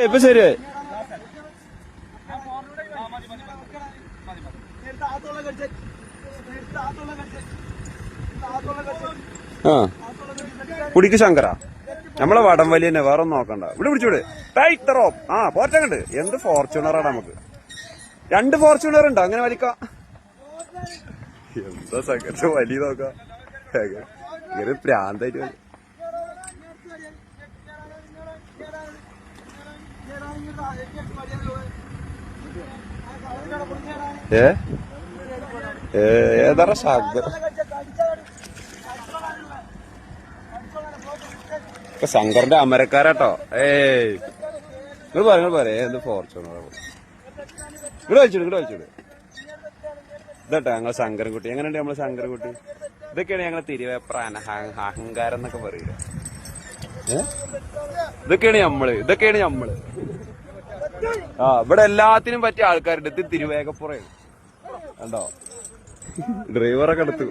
ഇപ്പൊ ശരിയായി. ആ കുടിക്ക് ശങ്കര നമ്മളെ വടം വലിയ തന്നെ, വേറെ ഒന്നും നോക്കണ്ട. ഇവിടെ പിടിച്ചൂടെ ടൈറ്ററോ. ആ പോറ്റങ്ങണ്ട്. എന്ത് ഫോർച്യൂണറാണ് നമുക്ക്. 2 ഫോർച്യൂണർ ഉണ്ട്. അങ്ങനെ വലിക്കാം. എന്താ സങ്കര വലിയ നോക്കാം. ഇങ്ങനെ പ്രാന്തായിട്ട് വലി. ഏതാ ശബ്ദം. ശങ്കറിന്റെ അമരക്കാരാട്ടോ. നിങ്ങൾ പറയാ എന്ത് ഫോർച്യൂണർ. ഇവിടെ വലിച്ചിട്. ഇതട്ടോ ഞങ്ങളെ ശങ്കരൻകുട്ടി. എങ്ങനെയുണ്ട് നമ്മളെ ശങ്കരൻകുട്ടി? ഇതൊക്കെയാണ് ഞങ്ങളെ തിരുവേപ്ര അഹങ്കാരം എന്നൊക്കെ പറയില്ല. ഇതൊക്കെയാണ് നമ്മള്. ആ ഇവിടെ എല്ലാത്തിനും പറ്റിയ ആൾക്കാരുണ്ട്. ഇത് തിരുവേഗപ്പുറയാണ് കണ്ടോ. ഡ്രൈവറൊക്കെ എടുത്തു.